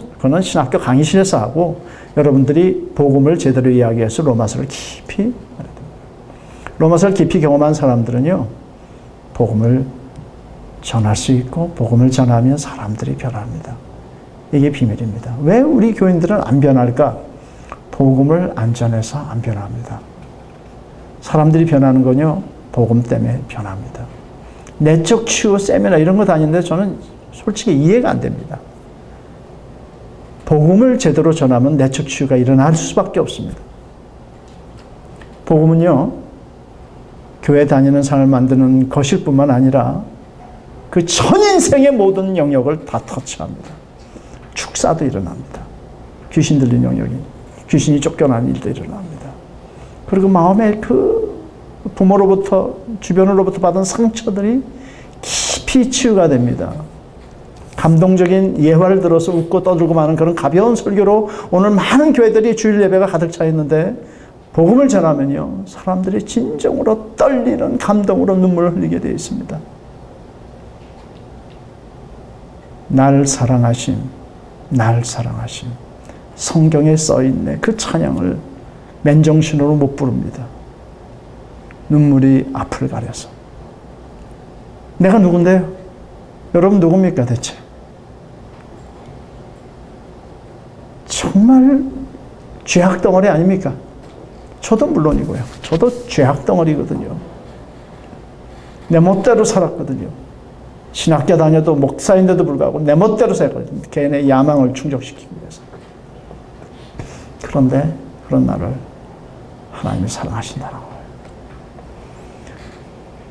신학교 강의실에서 하고 여러분들이 복음을 제대로 이야기해서 로마서를 깊이 로마서를 깊이 경험한 사람들은요, 복음을 전할 수 있고 복음을 전하면 사람들이 변합니다. 이게 비밀입니다. 왜 우리 교인들은 안 변할까? 복음을 안 전해서 안 변합니다. 사람들이 변하는 건요, 복음 때문에 변합니다. 내적 치유 세미나 이런 거 다니는데 저는 솔직히 이해가 안 됩니다. 복음을 제대로 전하면 내적 치유가 일어날 수밖에 없습니다. 복음은요, 교회 다니는 사람을 만드는 것일 뿐만 아니라 그 전 인생의 모든 영역을 다 터치합니다. 축사도 일어납니다. 귀신 들린 영역이, 귀신이 쫓겨난 일도 일어납니다. 그리고 마음의 부모로부터, 주변으로부터 받은 상처들이 깊이 치유가 됩니다. 감동적인 예화를 들어서 웃고 떠들고 마는 그런 가벼운 설교로 오늘 많은 교회들이 주일 예배가 가득 차 있는데 복음을 전하면요, 사람들이 진정으로 떨리는 감동으로 눈물을 흘리게 되어 있습니다. 날 사랑하심, 날 사랑하심. 성경에 써있네. 그 찬양을 맨정신으로 못 부릅니다. 눈물이 앞을 가려서. 내가 누군데요? 여러분 누굽니까 대체? 정말 죄악덩어리 아닙니까? 저도 물론이고요. 저도 죄악덩어리거든요. 내 멋대로 살았거든요. 신학교 다녀도 목사인데도 불구하고 내 멋대로 살았거든요. 개인의 야망을 충족시키기 위해서. 그런데 그런 나를 하나님이 사랑하신다는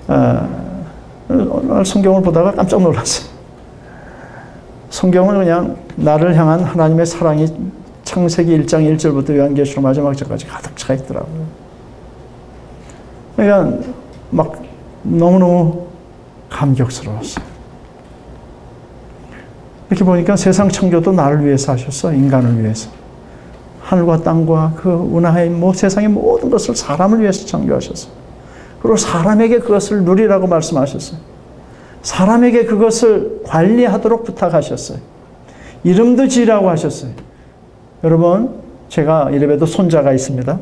거예요. 오늘 성경을 보다가 깜짝 놀랐어요. 성경은 그냥 나를 향한 하나님의 사랑이 창세기 1장 1절부터 요한계시록 마지막 절까지 가득 차 있더라고요. 그러니까 막 너무너무 감격스러웠어요. 이렇게 보니까 세상 창조도 나를 위해서 하셨어. 인간을 위해서. 하늘과 땅과 그 운하의 세상의 모든 것을 사람을 위해서 창조하셨어요. 그리고 사람에게 그것을 누리라고 말씀하셨어요. 사람에게 그것을 관리하도록 부탁하셨어요. 이름도 지으라고 하셨어요. 여러분, 제가 이래봬도 손자가 있습니다.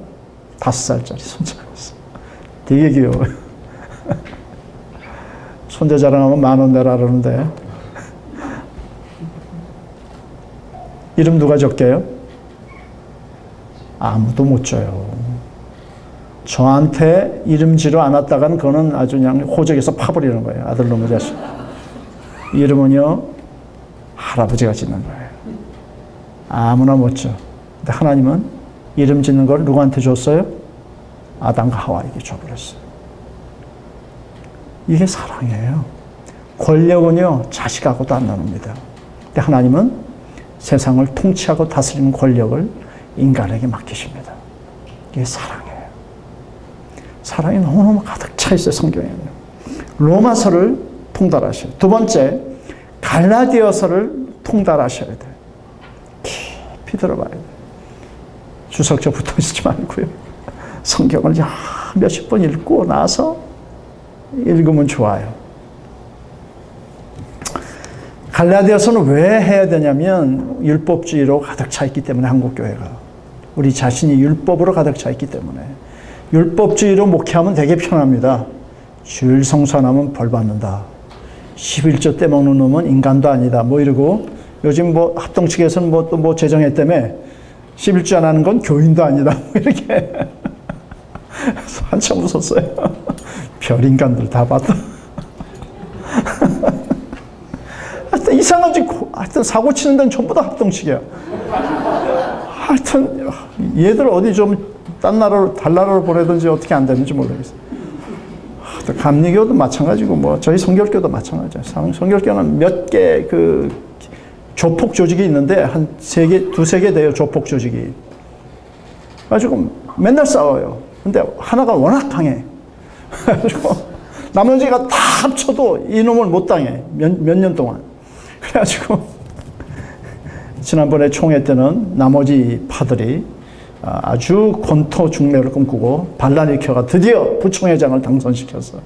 5살짜리 손자가 있어요. 되게 귀여워요. 손자 자랑하면 10,000원 내라 그러는데 이름 누가 적게요? 아무도 못 줘요. 저한테 이름 지러 안 왔다가는 그거는 아주 그냥 호적에서 파버리는 거예요. 아들놈의 자식. 이름은요, 할아버지가 짓는 거예요. 아무나 못 줘. 근데 하나님은 이름 짓는 걸 누구한테 줬어요? 아담과 하와에게 줘버렸어요. 이게 사랑이에요. 권력은요, 자식하고도 안 나눕니다. 근데 하나님은 세상을 통치하고 다스리는 권력을 인간에게 맡기십니다. 이게 사랑이에요. 사랑이 너무너무 가득 차 있어요, 성경에는. 로마서를 통달하셔야 돼요. 두 번째, 갈라디아서를 통달하셔야 돼요. 깊이 들어봐야 돼요. 주석적 붙어 있지 말고요. 성경을 몇십 번 읽고 나서 읽으면 좋아요. 갈라디아서는 왜 해야 되냐면 율법주의로 가득 차 있기 때문에 한국교회가. 우리 자신이 율법으로 가득 차 있기 때문에. 율법주의로 목회하면 되게 편합니다. 주일 성수 안 하면 벌 받는다. 11조 떼먹는 놈은 인간도 아니다. 뭐 이러고 요즘 뭐 합동 측에서는 뭐 또 뭐 제정했다며 11조 안 하는 건 교인도 아니다. 뭐 이렇게 한참 웃었어요. 별 인간들 다 봤다. 하여튼 이상한 짓, 하여튼 사고 치는 데는 전부 다 합동측이야. 하여튼 얘들 어디 좀 딴 나라로, 달 나라로 보내든지 어떻게 안 되는지 모르겠어요. 감리교도 마찬가지고, 뭐, 저희 성결교도 마찬가지예요. 성결교는 몇 개 그 조폭 조직이 있는데, 한 두세 개 돼요, 조폭 조직이. 가지고 맨날 싸워요. 근데 하나가 워낙 강해. 그래가지고 나머지가 다 합쳐도 이놈을 못 당해. 몇 년 동안. 그래가지고 지난번에 총회 때는 나머지 파들이 아주 권토 중매를 꿈꾸고 반란일으켜가 드디어 부총회장을 당선시켰어요.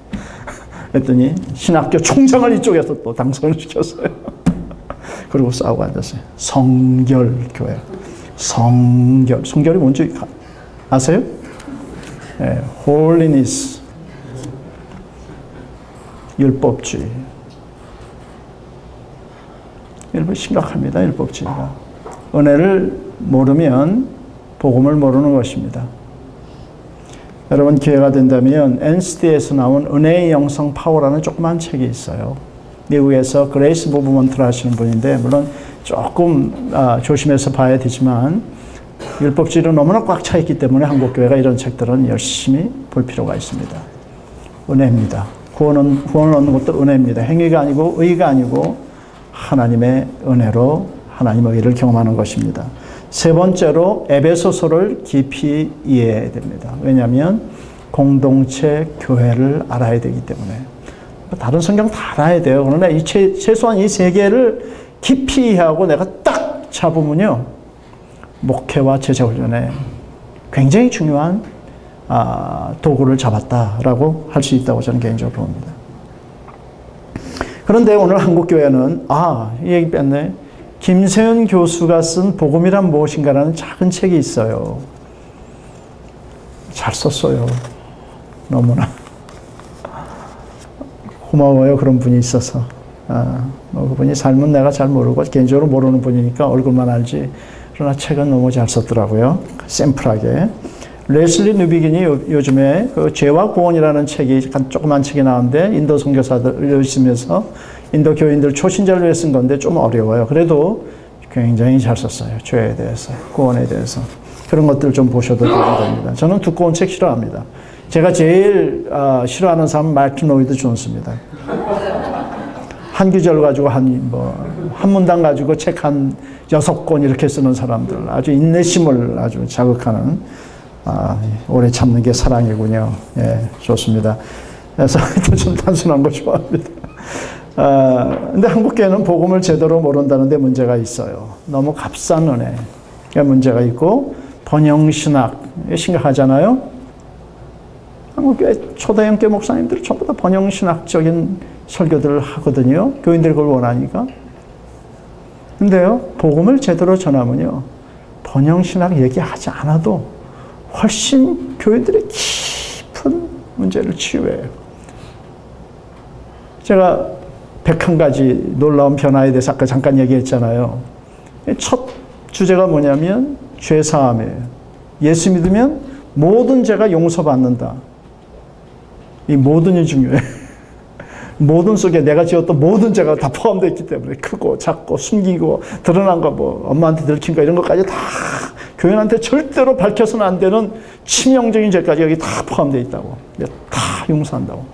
그랬더니 신학교 총장을 이쪽에서 또 당선을 시켰어요. 그리고 싸우고 앉았어요. 성결교회. 성결이 뭔지 아세요? 네, holiness. 율법주의. 심각합니다. 율법주의가. 은혜를 모르면 복음을 모르는 것입니다. 여러분 기회가 된다면 NCD에서 나온 은혜의 영성 파워라는 조그만 책이 있어요. 미국에서 그레이스 무브먼트를 하시는 분인데 물론 조금 조심해서 봐야 되지만 율법주의로 너무나 꽉 차 있기 때문에 한국교회가 이런 책들은 열심히 볼 필요가 있습니다. 은혜입니다. 구원을 얻는 것도 은혜입니다. 행위가 아니고 의가 아니고 하나님의 은혜로 하나님의 의를 경험하는 것입니다. 세 번째로 에베소서를 깊이 이해해야 됩니다. 왜냐하면 공동체 교회를 알아야 되기 때문에. 다른 성경 다 알아야 돼요. 그러나 최소한 이 세 개를 깊이 이해하고 내가 딱 잡으면요. 목회와 제자훈련에 굉장히 중요한 도구를 잡았다라고 할 수 있다고 저는 개인적으로 봅니다. 그런데 오늘 한국교회는 이 얘기 뺐네. 김세윤 교수가 쓴 복음이란 무엇인가라는 작은 책이 있어요. 잘 썼어요. 너무나. 고마워요. 그런 분이 있어서. 그분이 삶은 내가 잘 모르고 개인적으로 모르는 분이니까 얼굴만 알지. 그러나 책은 너무 잘 썼더라고요. 샘플하게. 레슬리 누비긴이 요즘에 그 죄와 구원이라는 책이 조그만 책이 나왔는데 인도 선교사들 있으면서 인도 교인들 초신자를 위해 쓴 건데 좀 어려워요. 그래도 굉장히 잘 썼어요. 죄에 대해서, 구원에 대해서. 그런 것들을 좀 보셔도 됩니다. 저는 두꺼운 책 싫어합니다. 제가 제일 싫어하는 사람은 마틴 로이드 존스입니다. 한 구절 가지고 한 문단 가지고 책 한 6권 이렇게 쓰는 사람들. 아주 인내심을 아주 자극하는 오래 참는 게 사랑이군요. 예, 좋습니다. 그래서 좀 단순한 거 좋아합니다. 근데 한국교회는 복음을 제대로 모른다는 데 문제가 있어요. 너무 값싼 은혜가 문제가 있고 번영신학 심각하잖아요. 한국교회 초대형 교회 목사님들 전부 다 번영신학적인 설교들을 하거든요. 교인들이 그걸 원하니까. 근데요, 복음을 제대로 전하면요, 번영신학 얘기하지 않아도 훨씬 교인들의 깊은 문제를 치유해요. 제가 101가지 놀라운 변화에 대해서 아까 잠깐 얘기했잖아요. 첫 주제가 뭐냐면 죄사함이에요. 예수 믿으면 모든 죄가 용서받는다. 이 모든이 중요해. 모든 속에 내가 지었던 모든 죄가 다 포함되어 있기 때문에 크고 작고 숨기고 드러난 거 뭐 엄마한테 들킨 거 이런 것까지 다 교인한테 절대로 밝혀서는 안 되는 치명적인 죄까지 여기 다 포함되어 있다고. 다 용서한다고.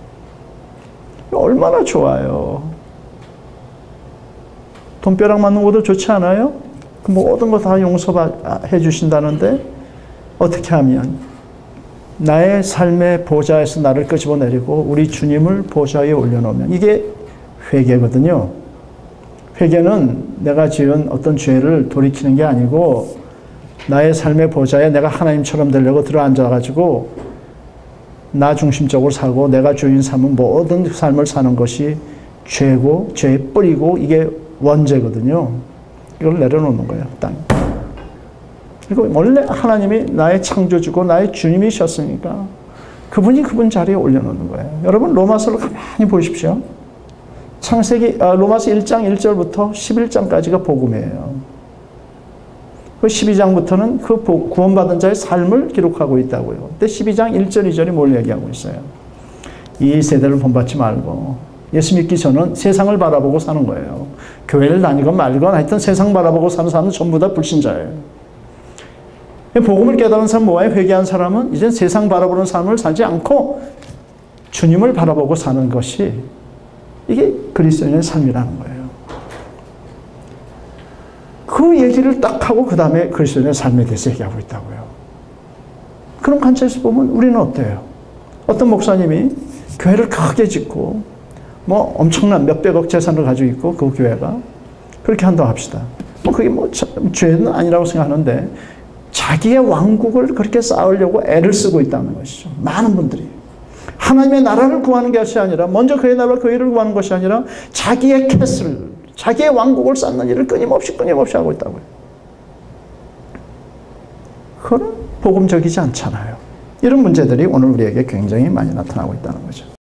얼마나 좋아요. 돈벼락 맞는 것도 좋지 않아요? 그 모든 거 다 용서해 주신다는데 어떻게 하면 나의 삶의 보좌에서 나를 끄집어내리고 우리 주님을 보좌에 올려놓으면 이게 회개거든요. 회개는 내가 지은 어떤 죄를 돌이키는 게 아니고 나의 삶의 보좌에 내가 하나님처럼 되려고 들어앉아가지고 나 중심적으로 살고 내가 주인 삼은 모든 삶을 사는 것이 죄고 죄의 뿌리고 이게 원죄거든요. 이걸 내려놓는 거예요, 땅에. 그리고 원래 하나님이 나의 창조주고 나의 주님이셨으니까 그분이 그분 자리에 올려놓는 거예요. 여러분 로마서를 가만히 보십시오. 로마서 1장 1절부터 11장까지가 복음이에요. 그 12장부터는 그 구원받은 자의 삶을 기록하고 있다고요. 근데 12장 1절 2절이 뭘 얘기하고 있어요? 이 세대를 본받지 말고 예수 믿기 전은 세상을 바라보고 사는 거예요. 교회를 다니건 말건 하여튼 세상 바라보고 사는 사람은 전부 다 불신자예요. 복음을 깨달은 사람 뭐예요? 회개한 사람은 이제 세상 바라보는 삶을 살지 않고 주님을 바라보고 사는 것이 이게 그리스도인의 삶이라는 거예요. 그 얘기를 딱 하고 그 다음에 그리스도인의 삶에 대해서 얘기하고 있다고요. 그런 관점에서 보면 우리는 어때요? 어떤 목사님이 교회를 크게 짓고 뭐 엄청난 몇백억 재산을 가지고 있고 그 교회가 그렇게 한다고 합시다. 뭐 그게 뭐 죄는 아니라고 생각하는데 자기의 왕국을 그렇게 쌓으려고 애를 쓰고 있다는 것이죠. 많은 분들이. 하나님의 나라를 구하는 것이 아니라 먼저 그의 나라와 그 일을 구하는 것이 아니라 자기의 캐슬, 자기의 왕국을 쌓는 일을 끊임없이 하고 있다고요. 그건 복음적이지 않잖아요. 이런 문제들이 오늘 우리에게 굉장히 많이 나타나고 있다는 거죠.